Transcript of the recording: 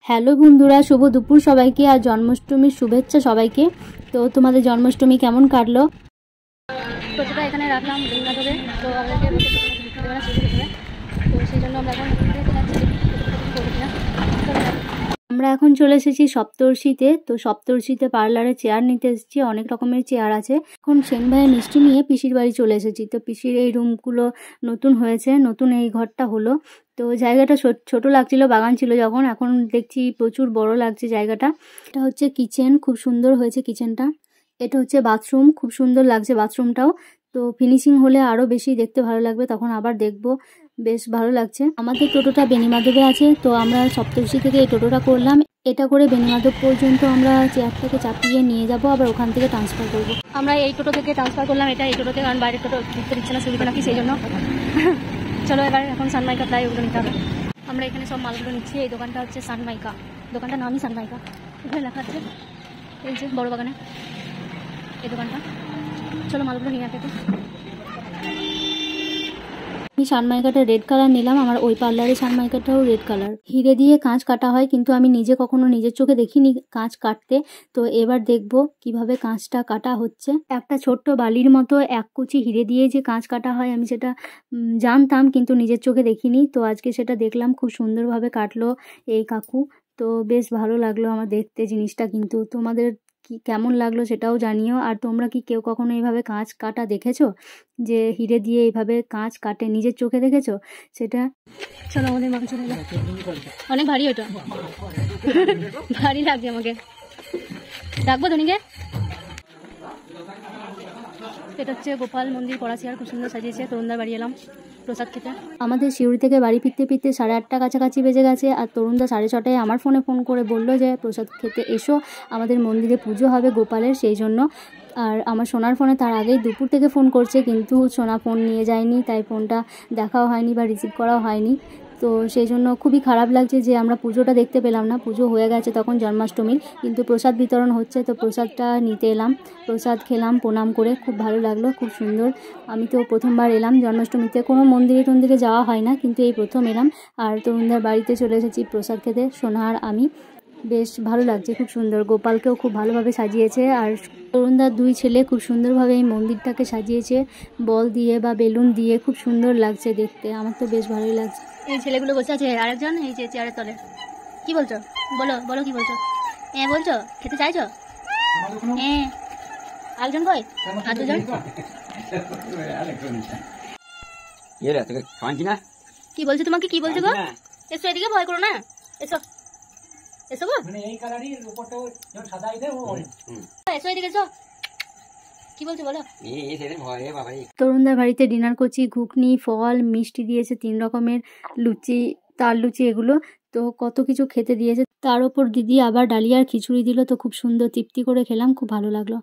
Hello বন্ধুরা, শুভ দুপুর সবাইকে আর জন্মাষ্টমীর শুভেচ্ছা সবাইকে। তো তোমাদের জন্মাষ্টমী কেমন কাটলো? টোটোটা এখানে রাখলাম বেঙ্গাধরে, তো আমাদেরকে তো সেই জন্য আমরা এখন আমরা এখন চলে এসেছি সপ্তর্ষিতে। তো সপ্তর্ষিতে পার্লারে চেয়ার নিতে এসেছি, অনেক রকমের চেয়ার আছে। এখন সেন ভাইয়ের মিষ্টি নিয়ে পিসির বাড়ি চলে এসেছি। তো পিসির এই রুমগুলো নতুন হয়েছে, নতুন এই ঘরটা হলো। তো জায়গাটা ছোট লাগছিল, বাগান ছিল যখন, এখন দেখছি প্রচুর বড় লাগছে জায়গাটা। এটা হচ্ছে কিচেন, খুব সুন্দর হয়েছে কিচেনটা। এটা হচ্ছে বাথরুম, খুব সুন্দর লাগছে বাথরুমটাও। তো ফিনিশিং হলে আরও বেশি দেখতে ভালো লাগবে, তখন আবার দেখবো। বেশ ভালো লাগছে। আমাদের টোটোটা বেনিমাধবে আছে, তো আমরা সপ্তর্ষি থেকে এই টোটোটা করলাম। এটা করে বেনিমাধব পর্যন্ত আমরা চেয়ারটাকে চাপিয়ে নিয়ে যাব, আবার ওখান থেকে ট্রান্সফার করব। আমরা এই টোটো থেকে ট্রান্সফার করলাম এই টোটোতে, কারণ বাইরের টোটো ঢুকতে দিচ্ছে না সুবিধা নাকি, সেই জন্য। চলো এবার এখন সানমাইকা প্রায় ওগুলো নিতে হবে। আমরা এখানে সব মালগুলো নিচ্ছি। এই দোকানটা হচ্ছে সানমাইকা, দোকানটার নামই সানমাইকা। এখানে লেখা আছে এই যে বড় বাগানে এই দোকানটা। চলো মালগুলো নিয়ে আসতে। আমি সানমাইকাটা রেড কালার নিলাম, আমার ওই পার্লারে সানমাইকাটাও রেড কালার। হিরে দিয়ে কাঁচ কাটা হয়, কিন্তু আমি নিজে কখনো নিজের চোখে দেখিনি কাঁচ কাটতে। তো এবার দেখবো কিভাবে কাঁচটা কাটা হচ্ছে। একটা ছোট্ট বালির মতো এক কুচি হিরে দিয়ে যে কাঁচ কাটা হয়, আমি সেটা জানতাম, কিন্তু নিজের চোখে দেখিনি। তো আজকে সেটা দেখলাম, খুব সুন্দরভাবে কাটলো এই কাকু। তো বেশ ভালো লাগলো আমার দেখতে জিনিসটা। কিন্তু তোমাদের কি কেমন লাগলো সেটাও জানিও। আর তোমরা কি কেউ কখনো এইভাবে কাঁচ কাটা দেখেছো, যে হিরে দিয়ে এইভাবে কাঁচ কাটে, নিজের চোখে দেখেছো সেটা? চলো আমাদের মাংস অনেক ভারী, ওটা ভারী লাগছে আমাকে। ডাকবো ধনীকে। এটা হচ্ছে গোপাল মন্দির পড়া চেয়ার, খুব সুন্দর সাজিয়েছে। তরুণদার বাড়ি এলাম প্রসাদ খেতে। আমাদের শিউড়ি থেকে বাড়ি ফিরতে ফিরতে 8:30 কাছাকাছি বেজে গেছে। আর তরুণদা 6:30টায় আমার ফোন করে বললো যে প্রসাদ খেতে এসো, আমাদের মন্দিরে পুজো হবে গোপালের, সেই জন্য। আর আমার সোনার ফোনে তার আগেই দুপুর থেকে ফোন করছে, কিন্তু সোনা ফোন নিয়ে যায়নি, তাই ফোনটা দেখাও হয়নি বা রিসিভ করাও হয়নি। তো সেই জন্য খুবই খারাপ লাগছে যে আমরা পুজোটা দেখতে পেলাম না। পুজো হয়ে গেছে তখন জন্মাষ্টমীর, কিন্তু প্রসাদ বিতরণ হচ্ছে, তো প্রসাদটা নিতে এলাম। প্রসাদ খেলাম প্রণাম করে, খুব ভালো লাগলো, খুব সুন্দর। আমি তো প্রথমবার এলাম জন্মাষ্টমীতে, কোনো মন্দিরে যাওয়া হয় না, কিন্তু এই প্রথম এলাম। আর তরুণদার বাড়িতে চলে এসেছি প্রসাদ খেতে, সোনা আর আমি। বেশ ভালো লাগছে, খুব সুন্দর। গোপালকেও খুব ভালোভাবে সাজিয়েছে, আর তরুণদার 2 ছেলে খুব সুন্দরভাবে এই মন্দিরটাকে সাজিয়েছে, বল দিয়ে বা বেলুন দিয়ে। খুব সুন্দর লাগছে দেখতে, আমার তো বেশ ভালোই লাগছে। এই ছেলেগুলো বসে আছে, আরেকজন এই যে চেয়ারের তলে। কি বলছো বলো বলো, কি বলছো? হ্যাঁ বলছো, খেতে চাইছো? হ্যাঁ। আরেকজন কই? আর দুজন? কি বলছো, তোমাকে কি বলছো গো? এসো এদিকে, ভয় করো না, এসো এসো গো, এসো এদিকে এসো। কি বলছো বলো? তরুণদার বাড়িতে ডিনার করছি, ঘুগনি, ফল, মিষ্টি দিয়েছে 3 রকমের, লুচি, তার লুচি, এগুলো তো কত কিছু খেতে দিয়েছে। তার উপর দিদি আবার ডালিয়ার খিচুড়ি দিল, তো খুব সুন্দর তৃপ্তি করে খেলাম, খুব ভালো লাগলো।